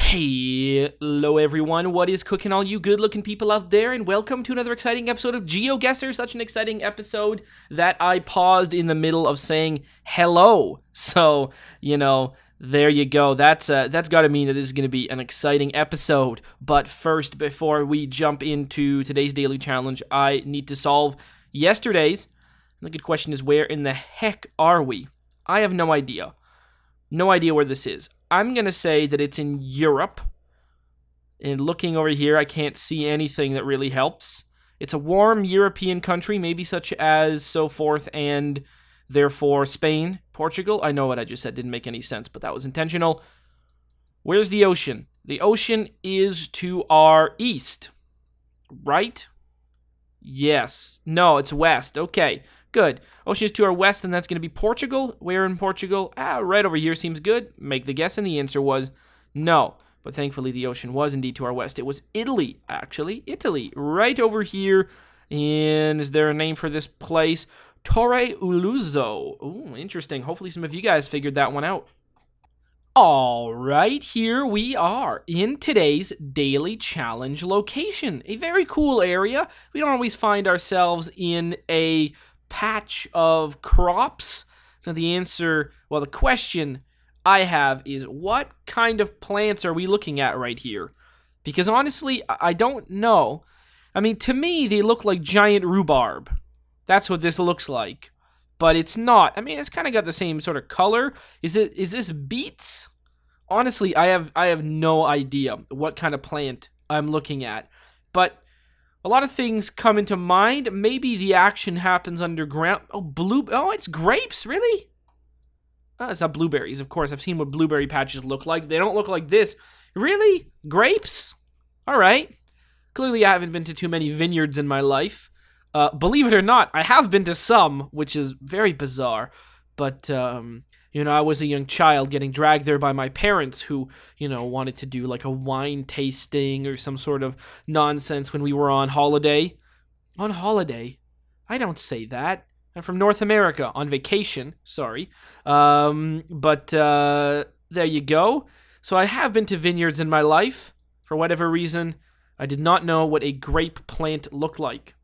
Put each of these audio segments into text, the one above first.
Hello everyone, what is cooking all you good looking people out there, and welcome to another exciting episode of GeoGuessr. Such an exciting episode that I paused in the middle of saying hello. So, there you go. That's got to mean that this is going to be an exciting episode. But first, before we jump into today's daily challenge, I need to solve yesterday's. The good question is, where in the heck are we? I have no idea. No idea where this is. I'm going to say that it's in Europe. And looking over here, I can't see anything that really helps. It's a warm European country, maybe such as so forth and therefore Spain, Portugal. I know what I just said didn't make any sense, but that was intentional. Where's the ocean? The ocean is to our east, right? Yes. No, it's west. Okay, good. Ocean is to our west, and that's going to be Portugal. Where in Portugal? Right over here seems good. Make the guess, and the answer was no. But thankfully, the ocean was indeed to our west. It was Italy, actually. Italy, right over here. And is there a name for this place? Torre Uluzzo. Ooh, interesting. Hopefully some of you guys figured that one out. All right, here we are in today's daily challenge location. A very cool area. We don't always find ourselves in a patch of crops. So the question I have is, what kind of plants are we looking at right here? Because honestly, I don't know. I mean, to me, they look like giant rhubarb. That's what this looks like. But it's not. I mean, it's kind of got the same sort of color. Is this beets? Honestly, I have no idea what kind of plant I'm looking at. But a lot of things come into mind. Maybe the action happens underground. Oh, it's grapes, really? Oh, it's not blueberries, of course. I've seen what blueberry patches look like. They don't look like this. Really? Grapes? All right. Clearly, I haven't been to too many vineyards in my life. Believe it or not, I have been to some, which is very bizarre. But, I was a young child getting dragged there by my parents who, wanted to do like a wine tasting or some sort of nonsense when we were on holiday. On holiday? I don't say that. I'm from North America, on vacation, sorry. But there you go. So I have been to vineyards in my life. For whatever reason, I did not know what a grape plant looked like.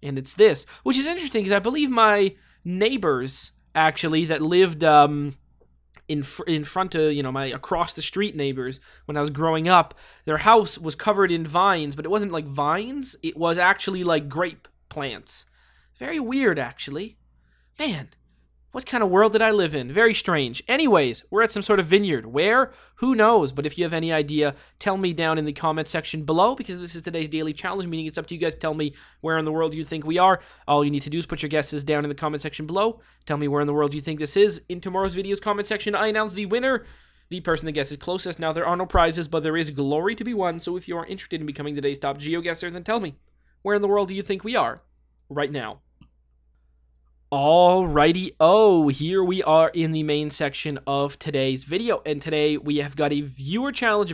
And it's this, which is interesting because I believe my neighbors, actually, that lived in front of, my across the street neighbors when I was growing up, their house was covered in vines, but it wasn't like vines. It was actually like grape plants. Very weird, actually. Man, what kind of world did I live in? Very strange. Anyways, we're at some sort of vineyard. Where? Who knows? But if you have any idea, tell me down in the comment section below, because this is today's daily challenge, meaning it's up to you guys to tell me where in the world you think we are. All you need to do is put your guesses down in the comment section below. Tell me where in the world you think this is. In tomorrow's video's comment section, I announce the winner, the person that guesses closest. Now, there are no prizes, but there is glory to be won. So if you are interested in becoming today's top GeoGuessr, then tell me, where in the world do you think we are right now? Alrighty, here we are in the main section of today's video, and today we have got a viewer challenge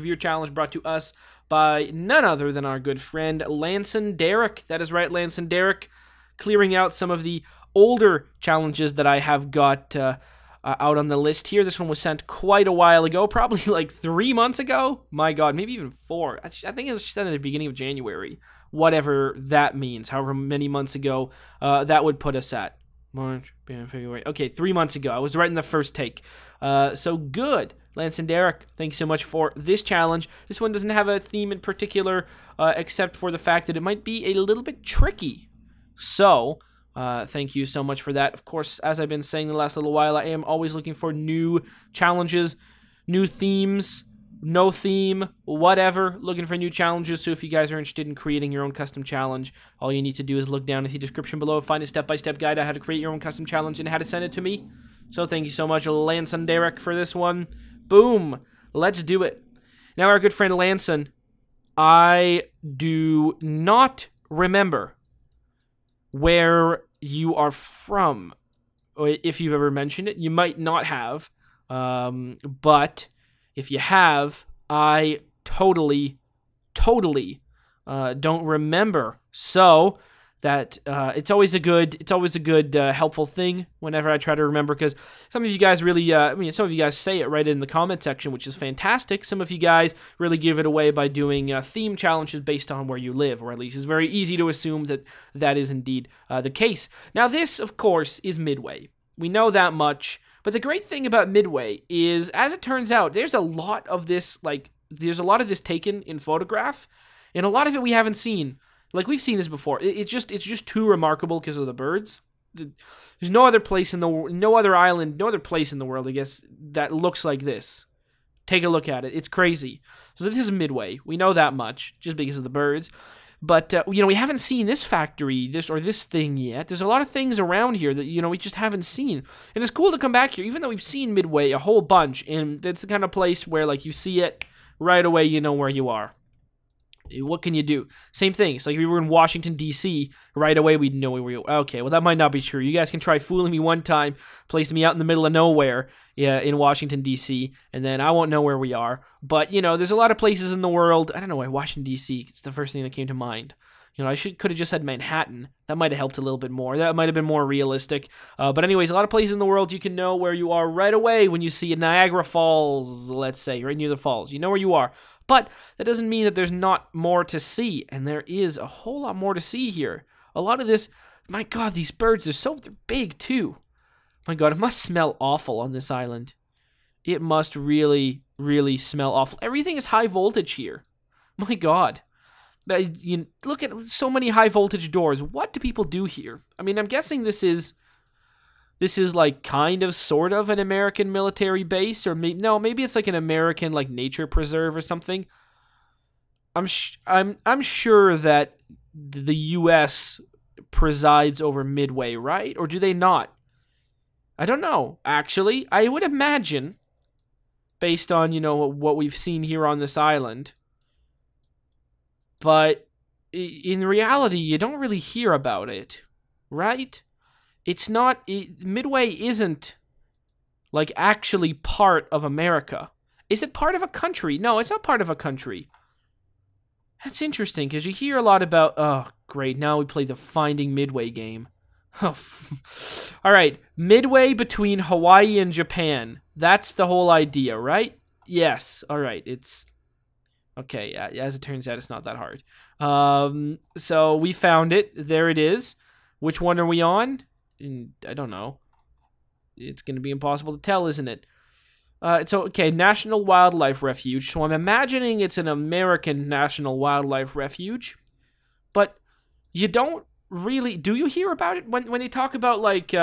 brought to us by none other than our good friend Lanson Derrick. That is right, Lanson Derrick, clearing out some of the older challenges that I have got out on the list here. This one was sent quite a while ago, probably like 3 months ago. My God, maybe even 4. I think it was sent at the beginning of January, whatever that means, however many months ago that would put us at. March, February. Okay, 3 months ago. I was right in the first take. So good. Lanson Derrick, thank you so much for this challenge. This one doesn't have a theme in particular, except for the fact that it might be a little bit tricky. So, thank you so much for that. Of course, as I've been saying the last little while, I am always looking for new challenges, new themes, no theme, whatever, looking for new challenges. So if you guys are interested in creating your own custom challenge, all you need to do is look down in the description below, find a step-by-step guide on how to create your own custom challenge and how to send it to me. So thank you so much, Lanson Derrick, for this one. Boom. Let's do it. Now, our good friend Lanson, I do not remember where you are from. If you've ever mentioned it, you might not have, but if you have, I totally don't remember. So that it's always a good helpful thing whenever I try to remember, because some of you guys really some of you guys say it right in the comment section, which is fantastic. Some of you guys really give it away by doing theme challenges based on where you live, or at least it's very easy to assume that that is indeed the case. Now this, of course, is Midway. We know that much, but the great thing about Midway is, as it turns out, there's a lot of this taken in photograph, and a lot of it we haven't seen. Like, we've seen this before. It's just too remarkable because of the birds. There's no other place no other island, no other place in the world, I guess, that looks like this. Take a look at it. It's crazy. So this is Midway. We know that much just because of the birds. But, we haven't seen this factory, this thing yet. There's a lot of things around here that, we just haven't seen. And it's cool to come back here, even though we've seen Midway a whole bunch. And it's the kind of place where, like, you see it right away, you know where you are. What can you do? Same thing. It's like if we were in Washington, D.C., right away we'd know where we were. Okay, well, that might not be true. You guys can try fooling me one time, placing me out in the middle of nowhere in Washington, D.C., and then I won't know where we are. But, there's a lot of places in the world. I don't know why Washington, D.C., it's the first thing that came to mind. I could have just said Manhattan. That might have helped a little bit more. That might have been more realistic. But anyways, a lot of places in the world you can know where you are right away when you see Niagara Falls, let's say, right near the falls. You know where you are. But that doesn't mean that there's not more to see, and there is a whole lot more to see here. A lot of this, my God, these birds, they're big too. My God, it must smell awful on this island. It must really, really smell awful. Everything is high voltage here. My God. You look at so many high voltage doors. What do people do here? I mean, I'm guessing this is like kind of sort of an American military base, or maybe it's like an American like nature preserve or something. I'm sure that the U.S. presides over Midway, right? Or do they not? I don't know. Actually, I would imagine, based on what we've seen here on this island. But in reality, you don't really hear about it, right? It's not, Midway isn't, like, actually part of America. Is it part of a country? No, it's not part of a country. That's interesting, because you hear a lot about, oh, great, now we play the Finding Midway game. Oh, all right, Midway between Hawaii and Japan. That's the whole idea, right? Yes, all right, it's... Okay, as it turns out, it's not that hard. So we found it. There it is. Which one are we on? I don't know. It's going to be impossible to tell, isn't it? Okay, National Wildlife Refuge. So I'm imagining it's an American National Wildlife Refuge. But you don't really... Do you hear about it when they talk about, like,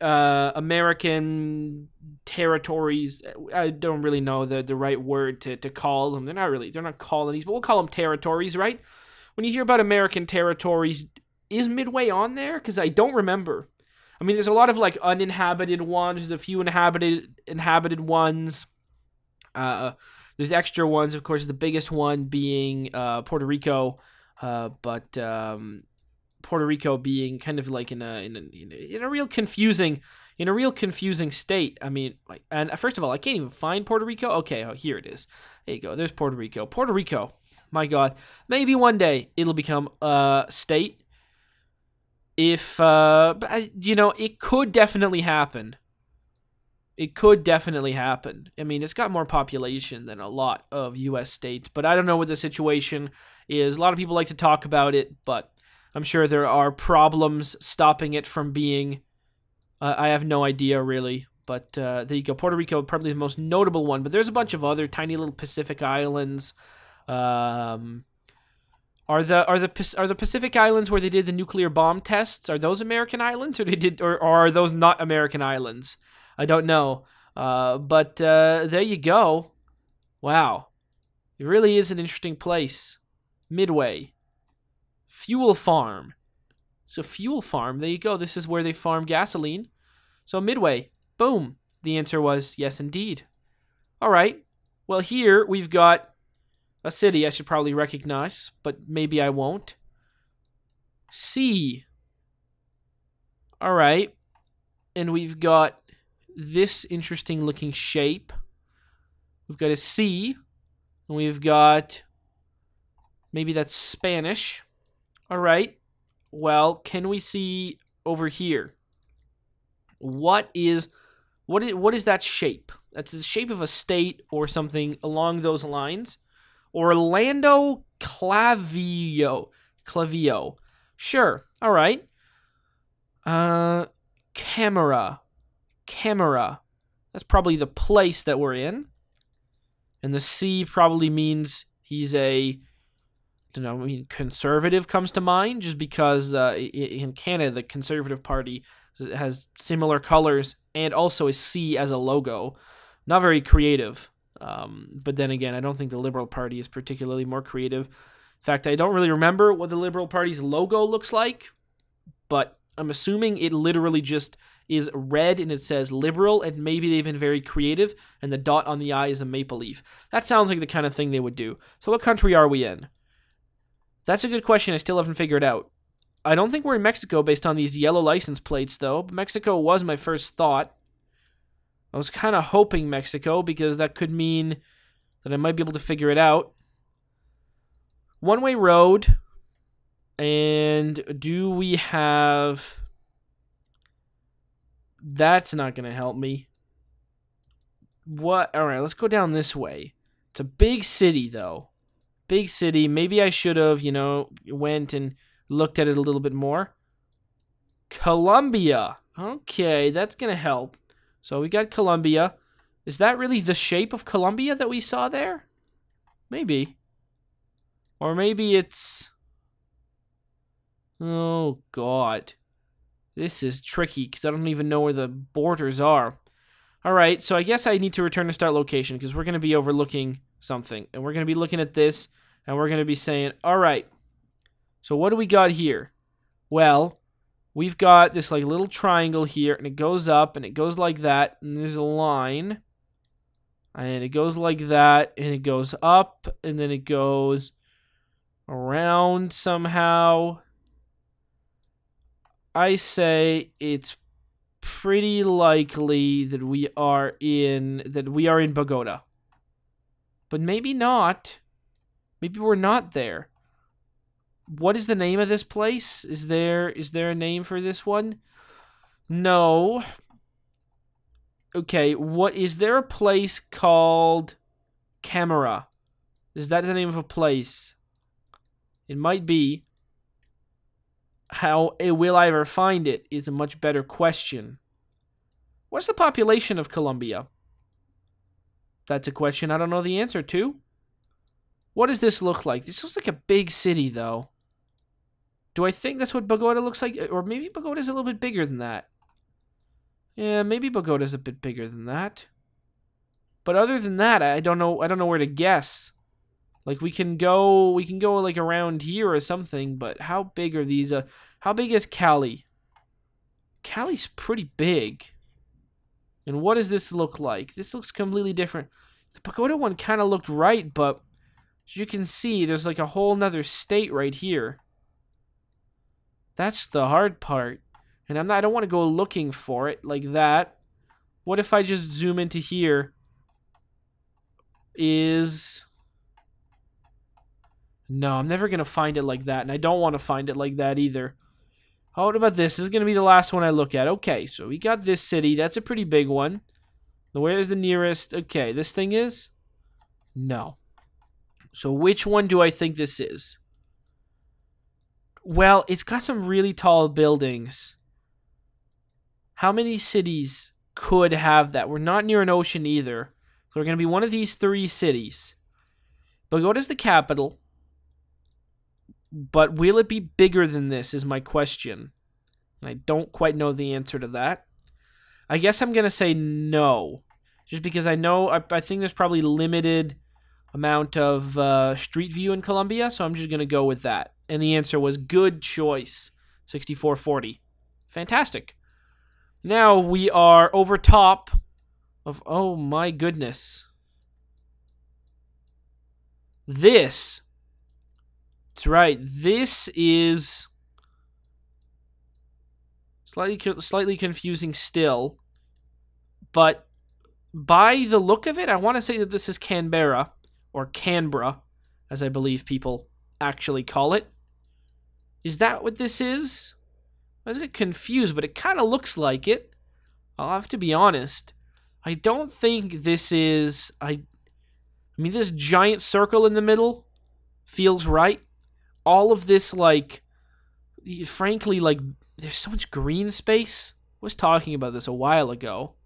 American territories? I don't really know the right word to call them. They're not colonies, but we'll call them territories, right? When you hear about American territories, is Midway on there? Because I don't remember. I mean, there's a lot of like uninhabited ones. There's a few inhabited ones. There's extra ones, of course. The biggest one being Puerto Rico, but Puerto Rico being kind of like in a real confusing state. I mean, like, and first of all, I can't even find Puerto Rico. Okay, here it is. There you go. There's Puerto Rico. Puerto Rico. My God, maybe one day it'll become a state. If it could definitely happen. It could definitely happen. I mean, it's got more population than a lot of U.S. states, but I don't know what the situation is. A lot of people like to talk about it, but I'm sure there are problems stopping it from being. I have no idea, really. But there you go. Puerto Rico, probably the most notable one, but there's a bunch of other tiny little Pacific islands. Are the Pacific Islands where they did the nuclear bomb tests? Are those American islands, or are those not American islands? I don't know. But there you go. Wow, it really is an interesting place. Midway fuel farm. So fuel farm. There you go. This is where they farm gasoline. So Midway. Boom. The answer was yes, indeed. All right. Well, here we've got a city I should probably recognize, but maybe I won't. C. All right. And we've got this interesting looking shape. We've got a C. And we've got... maybe that's Spanish. All right. well, can we see over here? What is that shape? That's the shape of a state or something along those lines. Orlando Clavio. Sure. All right. Camera. That's probably the place that we're in. And the C probably means he's a, conservative comes to mind, just because in Canada, the Conservative Party has similar colors and also a C as a logo. Not very creative. But then again, I don't think the Liberal Party is particularly more creative. In fact, I don't really remember what the Liberal Party's logo looks like, but I'm assuming it literally just is red and it says Liberal, and maybe they've been very creative, and the dot on the I is a maple leaf. That sounds like the kind of thing they would do. So what country are we in? That's a good question I still haven't figured out. I don't think we're in Mexico based on these yellow license plates, though. But Mexico was my first thought. I was kind of hoping Mexico, because that could mean that I might be able to figure it out. One-way road. And do we have... That's not going to help me. What? All right, let's go down this way. It's a big city, though. Big city. Maybe I should have, went and looked at it a little bit more. Colombia. Okay, that's going to help. So we got Colombia. Is that really the shape of Colombia that we saw there? Maybe. Or maybe it's... Oh, God. This is tricky because I don't even know where the borders are. All right, so I guess I need to return to start location because we're going to be overlooking something. And we're going to be looking at this, and we're going to be saying, all right, so what do we got here? Well, we've got this like little triangle here, and it goes up, and it goes like that, and there's a line. And it goes like that, and it goes up, and then it goes around somehow. I say it's pretty likely that we are in Bogota. But maybe not. Maybe we're not there. What is the name of this place? Is there a name for this one? No. Okay, is there a place called Camera? Is that the name of a place? It might be. How will I ever find it is a much better question. What's the population of Colombia? That's a question I don't know the answer to. What does this look like? This looks like a big city, though. Do I think that's what Bogota looks like? Or maybe Bogota's a little bit bigger than that. Yeah, maybe Bogota's a bit bigger than that. But other than that, I don't know where to guess. Like we can go like around here or something, but how big are these? How big is Cali? Cali's pretty big. And what does this look like? This looks completely different. The Bogota one kind of looked right, but as you can see, there's like a whole nother state right here. That's the hard part. And I don't want to go looking for it like that. What if I just zoom into here? No, I'm never going to find it like that, and I don't want to find it like that either. Oh, what about this? This is going to be the last one I look at. Okay, so we got this city. That's a pretty big one. Where is the nearest? Okay, this thing is? No. So which one do I think this is? Well, it's got some really tall buildings. How many cities could have that? We're not near an ocean either. So we're going to be one of these 3 cities. Bogota's the capital. But will it be bigger than this is my question. And I don't quite know the answer to that. I guess I'm going to say no. Just because I think there's probably limited amount of street view in Colombia. So I'm just going to go with that. And the answer was good choice. 6440. Fantastic. Now we are over top of, oh my goodness. This. That's right. This is slightly confusing still. But by the look of it, I want to say that this is Canberra, or Canberra, as I believe people actually call it. Is that what this is? I was a bit confused, but it kind of looks like it. I'll have to be honest. I don't think this is... I mean, this giant circle in the middle feels right. All of this, like... Frankly, like, there's so much green space. I was talking about this a while ago.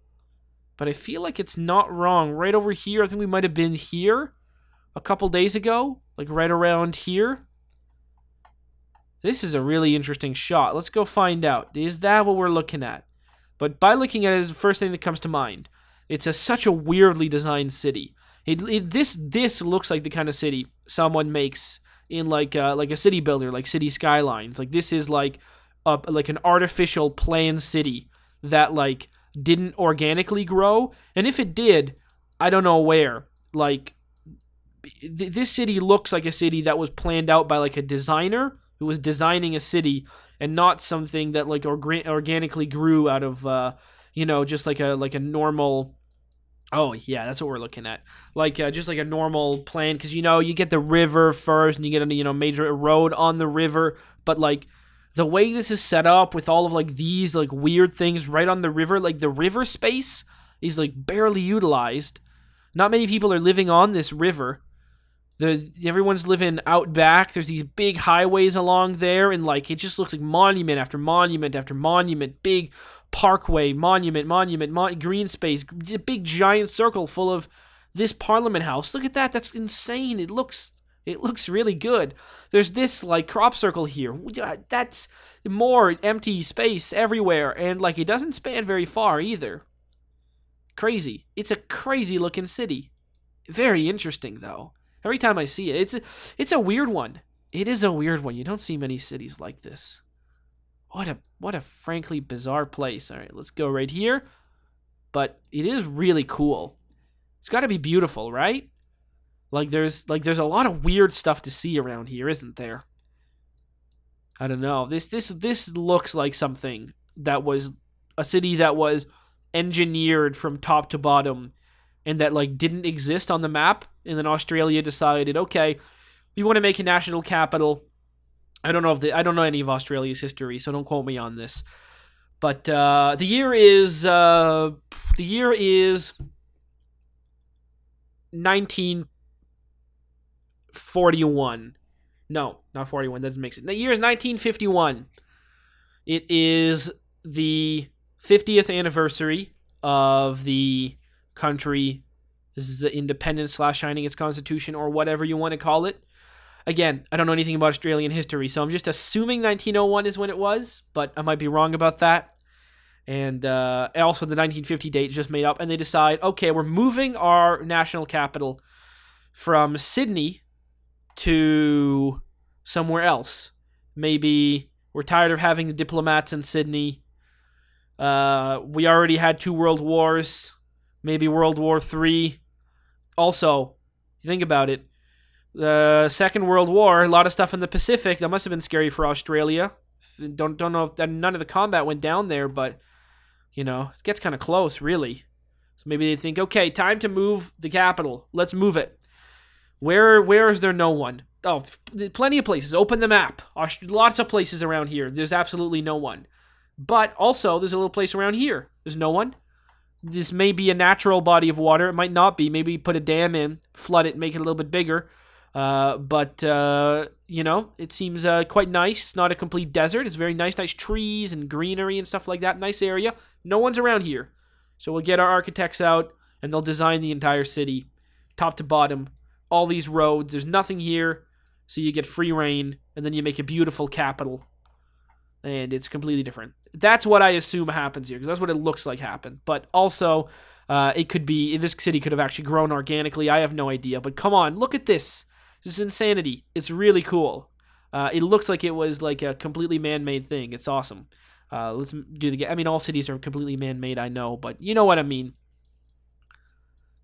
But I feel like it's not wrong. Right over here, I think we might have been here a couple days ago. Like, right around here. This is a really interesting shot. Let's go find out. Is that what we're looking at? But by looking at it, the first thing that comes to mind. It's such a weirdly designed city. This looks like the kind of city someone makes in like a city builder, like City Skylines. Like this is like an artificial planned city that like didn't organically grow, and if it did, I don't know where. Like this city looks like a city that was planned out by like a designer who was designing a city, and not something that like organically grew out of just like a normal. Oh yeah, that's what we're looking at. Like just like a normal plan, because you get the river first, and you get a major road on the river. But like the way this is set up with all of like these like weird things right on the river, like the river space is like barely utilized. Not many people are living on this river. Everyone's living out back. There's these big highways along there, and like it just looks like monument after monument after monument, big parkway, monument, green space, big giant circle full of this Parliament House. Look at that. That's insane. It looks really good. There's this like crop circle here. That's more empty space everywhere, and like it doesn't span very far either. Crazy. It's a crazy looking city. Very interesting though. Every time I see it, it's a weird one. It is a weird one. You don't see many cities like this. What a frankly bizarre place. All right, let's go right here. But it is really cool. It's got to be beautiful, right? Like there's a lot of weird stuff to see around here, isn't there? I don't know. This looks like something that was a city that was engineered from top to bottom, and that like didn't exist on the map, and then Australia decided, okay, we want to make a national capital. I don't know any of Australia's history, so don't quote me on this. But the year is 1941. No, not 41. That doesn't make sense. The year is 1951. It is the 50th anniversary of the country. This is the independence / signing its constitution, or whatever you want to call it. Again, I don't know anything about Australian history, so I'm just assuming 1901 is when it was, but I might be wrong about that. And also the 1950 date is just made up, and they decide, okay, we're moving our national capital from Sydney to somewhere else. Maybe we're tired of having the diplomats in Sydney. We already had 2 world wars. Maybe World War III. Also, think about it. The Second World War, a lot of stuff in the Pacific. That must have been scary for Australia. Don't know if none of the combat went down there, but it gets kind of close, really. So maybe they think, okay, time to move the capital. Let's move it. Where is there no one? Oh, plenty of places. Open the map. Lots of places around here. There's absolutely no one. But also, there's a little place around here. There's no one. This may be a natural body of water. It might not be. Maybe put a dam in, flood it, make it a little bit bigger. But it seems quite nice. It's not a complete desert. It's very nice trees and greenery and stuff like that. Nice area. No one's around here. So we'll get our architects out, and they'll design the entire city, top to bottom. All these roads. There's nothing here, so you get free reign, and then you make a beautiful capital. And it's completely different. That's what I assume happens here, because that's what it looks like happened. But also, it could be, this city could have actually grown organically. I have no idea. But come on, look at this. This is insanity. It's really cool. It looks like it was like a completely man-made thing. It's awesome. Let's do the game. I mean, all cities are completely man-made, I know. But you know what I mean.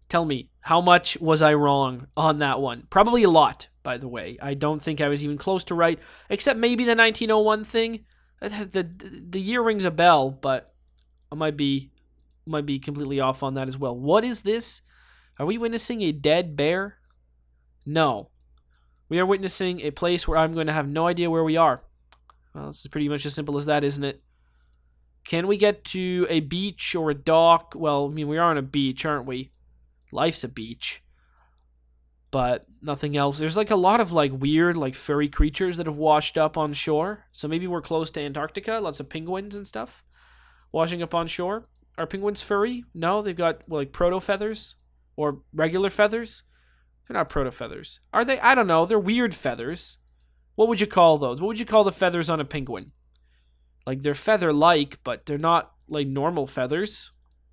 Tell me, how much was I wrong on that one? Probably a lot, by the way. I don't think I was even close to right, except maybe the 1901 thing. The year rings a bell, but I might be completely off on that as well. What is this? Are we witnessing a dead bear? No. We are witnessing a place where I'm going to have no idea where we are. Well, it's pretty much as simple as that, isn't it? Can we get to a beach or a dock? Well, I mean, we are on a beach, aren't we? Life's a beach. But nothing else. There's like a lot of like weird like furry creatures that have washed up on shore. So maybe we're close to Antarctica. Lots of penguins and stuff washing up on shore. Are penguins furry? No, they've got like proto feathers or regular feathers. They're not proto feathers. Are they? I don't know. They're weird feathers. What would you call those? What would you call the feathers on a penguin? Like they're feather-like, but they're not like normal feathers.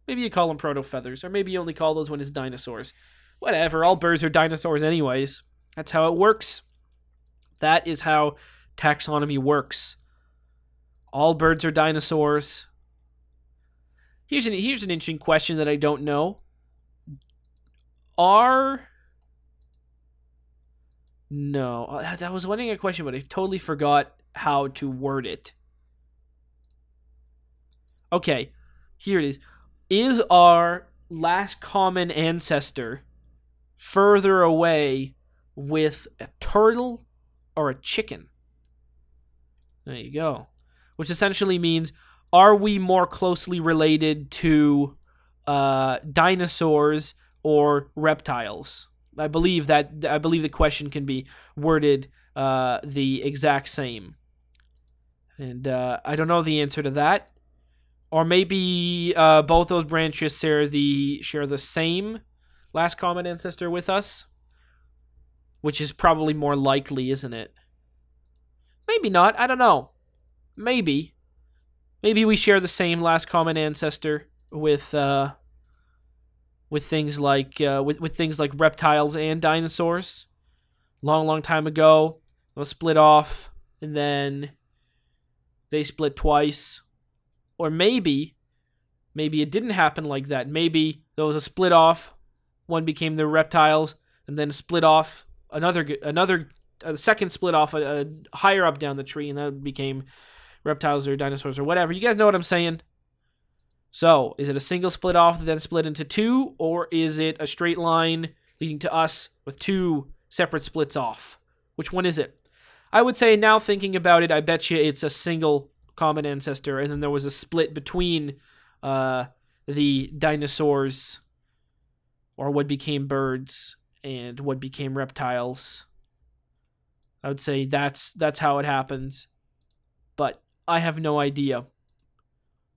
Maybe you call them proto feathers, or maybe you only call those when it's dinosaurs. Whatever, all birds are dinosaurs anyways. That's how it works. That is how taxonomy works. All birds are dinosaurs. Here's an interesting question that I don't know. No, I was wondering a question, but I totally forgot how to word it. Okay, here it is. Is our last common ancestor further away with a turtle or a chicken? There you go. Which essentially means, are we more closely related to dinosaurs or reptiles? I believe the question can be worded the exact same. And I don't know the answer to that. Or maybe both those branches share the same last common ancestor with us, which is probably more likely, isn't it? Maybe not. I don't know. Maybe we share the same last common ancestor with things like with things like reptiles and dinosaurs. Long time ago, they'll split off, and then they split twice. Or maybe it didn't happen like that. Maybe there was a split off. One became the reptiles, and then split off a second split off higher up down the tree, and that became reptiles or dinosaurs or whatever. You guys know what I'm saying? So, is it a single split off that then split into two, or is it a straight line leading to us with two separate splits off? Which one is it? I would say, now thinking about it, I bet you it's a single common ancestor, and then there was a split between the dinosaurs, or what became birds, and what became reptiles. I would say that's how it happens, but I have no idea.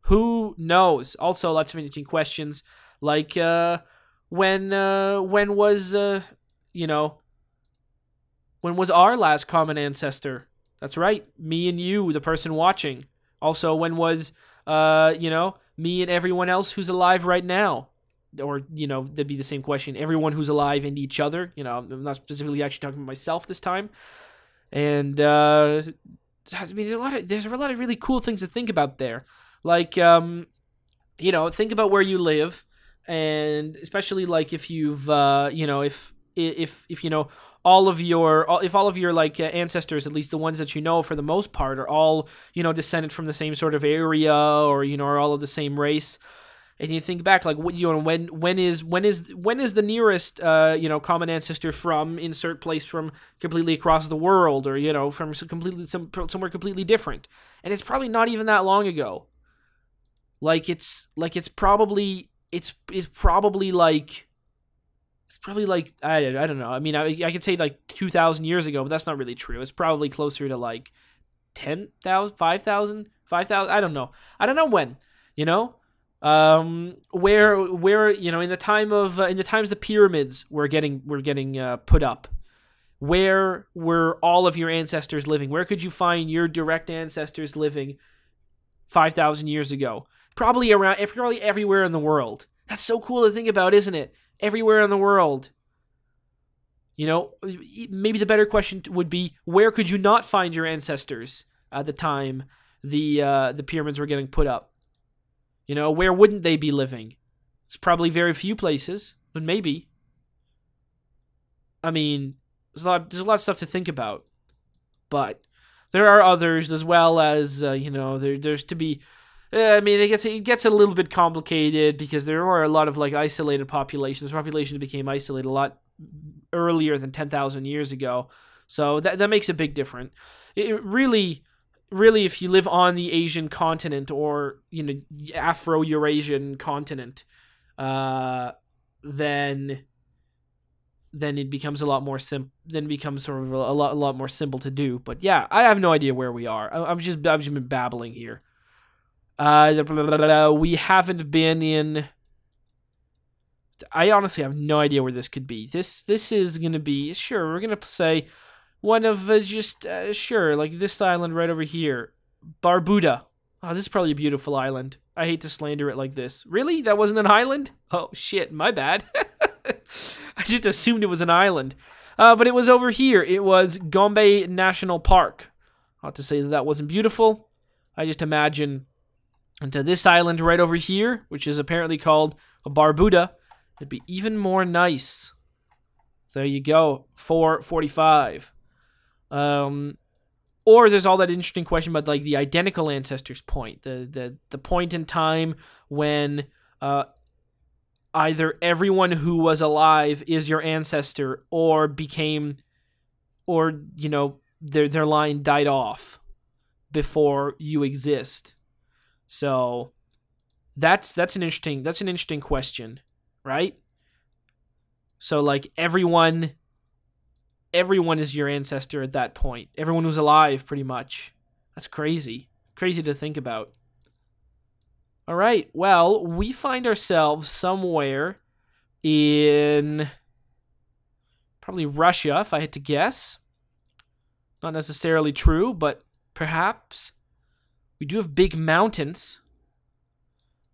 Who knows? Also, lots of interesting questions, like when was our last common ancestor? That's right, me and you, the person watching. Also, when was me and everyone else who's alive right now? Or, that'd be the same question. Everyone who's alive and each other. I'm not specifically actually talking about myself this time. And I mean, there's a lot of really cool things to think about there. Like, think about where you live, and especially like if you've, if all of your like ancestors, at least the ones that you know for the most part, are all descended from the same sort of area, or are all of the same race. And you think back, like, when is the nearest common ancestor from insert place from completely across the world, or from somewhere completely different, and it's probably not even that long ago. It's probably like I don't know. I mean, I could say like 2,000 years ago, but that's not really true. It's probably closer to like 10,000, 5,000. I don't know. I don't know when. Where in the times the pyramids were getting put up, where were all of your ancestors living? Where could you find your direct ancestors living 5,000 years ago? Probably everywhere in the world. That's so cool to think about, isn't it? Everywhere in the world. Maybe the better question would be, where could you not find your ancestors at the time the pyramids were getting put up? Where wouldn't they be living? It's probably very few places, but maybe. I mean, there's a lot of stuff to think about, but there are others as well, as there's to be. I mean, it gets a little bit complicated because there are a lot of like isolated populations. Populations became isolated a lot earlier than 10,000 years ago, so that makes a big difference. It really, really, if you live on the Asian continent or, you know, Afro-Eurasian continent, then it becomes a lot more then it becomes sort of a lot more simple to do. But yeah, I have no idea where we are. I've just been babbling here. We haven't been in. I honestly have no idea where this could be. This is gonna be, sure, we're gonna say one of sure, like this island right over here, Barbuda. Oh, this is probably a beautiful island. I hate to slander it like this. Really? That wasn't an island? Oh shit, my bad. I just assumed it was an island. But it was over here. It was Gombe National Park. Not to say that wasn't beautiful. I just imagine into this island right over here, which is apparently called a Barbuda, it'd be even more nice. There you go. 445. Or there's all that interesting question about like the identical ancestors point, the point in time when either everyone who was alive is your ancestor, or became, or you know, their line died off before you exist. So that's an interesting question, right? So like everyone is your ancestor at that point. Everyone was alive, pretty much. That's crazy. Crazy to think about. All right, well, we find ourselves somewhere in probably Russia, if I had to guess. Not necessarily true, but perhaps. We do have big mountains.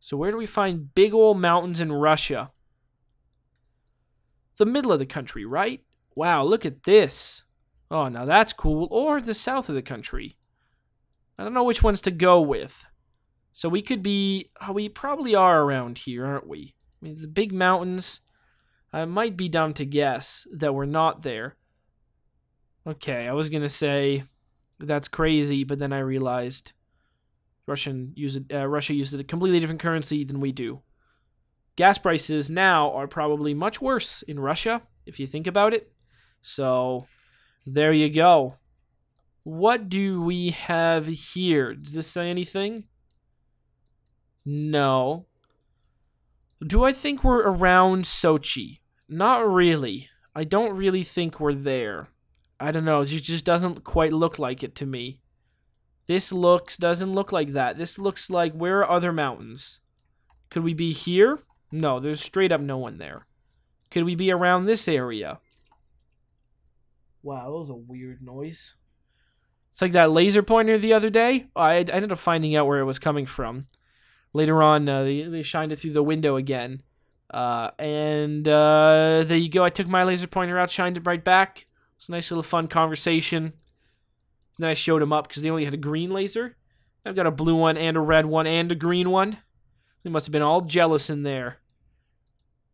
So where do we find big old mountains in Russia? The middle of the country, right? Wow, look at this. Oh, now that's cool. Or the south of the country. I don't know which ones to go with. So we could be, we probably are around here, aren't we? I mean, the big mountains, I might be dumb to guess that we're not there. Okay, I was going to say that's crazy, but then I realized Russia uses a completely different currency than we do. Gas prices now are probably much worse in Russia, if you think about it. So, there you go. What do we have here? Does this say anything? No. Do I think we're around Sochi? Not really. I don't really think we're there. I don't know. It just doesn't quite look like it to me. This doesn't look like that. This looks like, where are other mountains? Could we be here? No, there's straight up no one there. Could we be around this area? Wow, that was a weird noise. It's like that laser pointer the other day. I ended up finding out where it was coming from. Later on, they shined it through the window again. There you go. I took my laser pointer out, shined it right back. It's a nice little fun conversation. And then I showed them up because they only had a green laser. I've got a blue one and a red one and a green one. They must have been all jealous in there.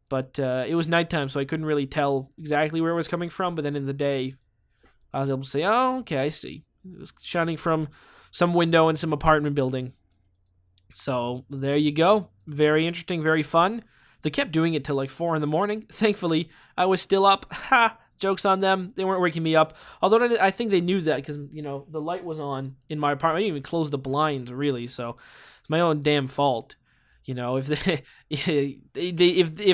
But it was nighttime, so I couldn't really tell exactly where it was coming from. But then in the day, I was able to say, oh, okay, I see. It was shining from some window in some apartment building. So there you go. Very interesting, very fun. They kept doing it till like 4 in the morning. Thankfully, I was still up. Ha! Jokes on them. They weren't waking me up. Although I think they knew that because, you know, the light was on in my apartment. I didn't even close the blinds, really. So it's my own damn fault. You know, if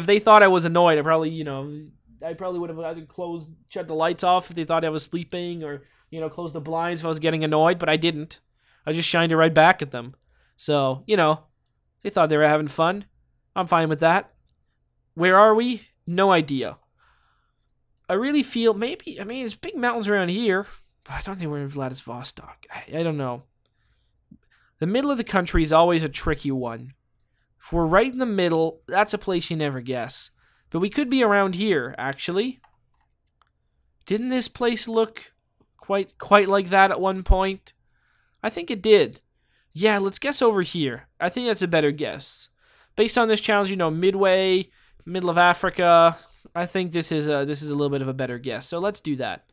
they thought I was annoyed, I probably would have either shut the lights off if they thought I was sleeping, or, you know, closed the blinds if I was getting annoyed, but I didn't. I just shined it right back at them. So, you know, they thought they were having fun. I'm fine with that. Where are we? No idea. I really feel maybe, I mean, there's big mountains around here, but I don't think we're in Vladivostok. I don't know. The middle of the country is always a tricky one. If we're right in the middle, that's a place you never guess. But we could be around here, actually. Didn't this place look quite like that at one point? I think it did. Yeah, let's guess over here. I think that's a better guess. Based on this challenge, you know, midway, middle of Africa, I think this is a little bit of a better guess. So let's do that.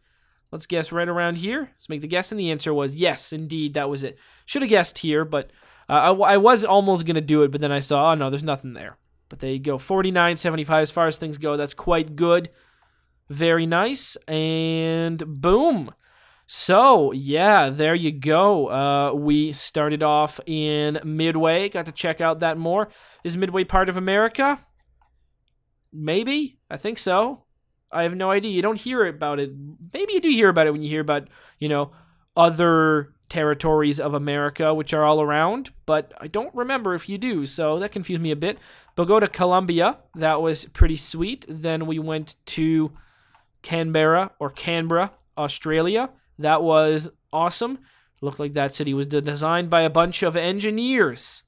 Let's guess right around here. Let's make the guess, and the answer was yes, indeed, that was it. Should have guessed here, but I was almost going to do it, but then I saw, oh no, there's nothing there. But there you go, 49.75 as far as things go. That's quite good. Very nice, and boom. So, yeah, there you go. We started off in Midway. Got to check out that more. Is Midway part of America? Maybe. I think so. I have no idea. You don't hear about it. Maybe you do hear about it when you hear about, other territories of America, which are all around. But I don't remember if you do, so that confused me a bit. But go to Colombia. That was pretty sweet. Then we went to Canberra, Australia. That was awesome. Looked like that city was designed by a bunch of engineers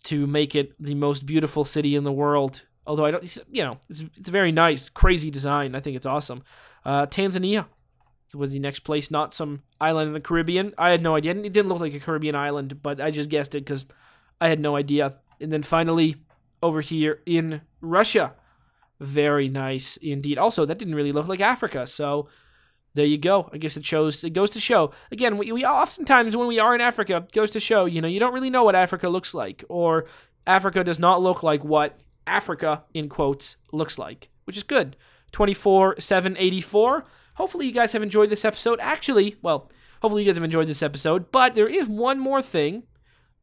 to make it the most beautiful city in the world. Although I don't, it's very nice, crazy design. I think it's awesome. Tanzania was the next place, not some island in the Caribbean. I had no idea. It didn't look like a Caribbean island, but I just guessed it because I had no idea. And then finally, over here in Russia. Very nice indeed. Also, that didn't really look like Africa, so there you go. I guess it goes to show. Again, we oftentimes when we are in Africa, it goes to show, you don't really know what Africa looks like, or Africa does not look like what Africa, in quotes, looks like, which is good. 24/7/84. Hopefully you guys have enjoyed this episode. Actually, well, hopefully you guys have enjoyed this episode, but there is one more thing.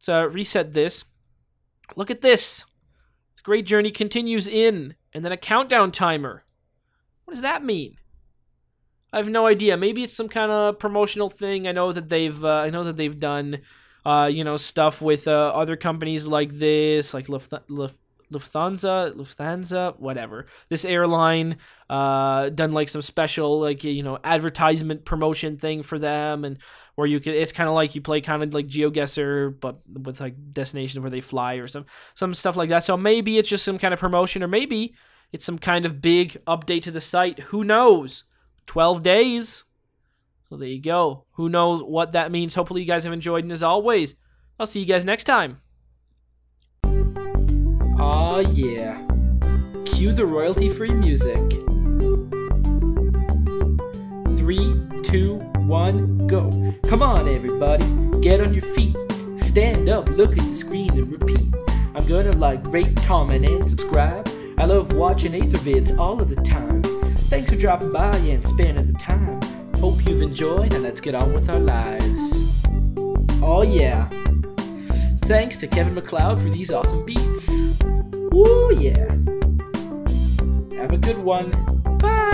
Let's reset this. Look at this. The great journey continues in, and then a countdown timer. What does that mean? I have no idea. Maybe it's some kind of promotional thing. I know that they've done, stuff with other companies like this, like Lufthansa, whatever. This airline, done like some special, advertisement promotion thing for them, and where it's kind of like you play kind of like GeoGuessr, but with like destinations where they fly or some stuff like that. So maybe it's just some kind of promotion, or maybe it's some kind of big update to the site. Who knows? 12 days. So there you go. Who knows what that means? Hopefully you guys have enjoyed, and as always, I'll see you guys next time. Aw, yeah. Cue the royalty-free music. 3, 2, 1, go. Come on, everybody. Get on your feet. Stand up, look at the screen, and repeat. I'm gonna rate, comment, and subscribe. I love watching Ather vids all of the time. Thanks for dropping by and spending the time. Hope you've enjoyed, and let's get on with our lives. Oh yeah. Thanks to Kevin MacLeod for these awesome beats. Woo yeah. Have a good one. Bye.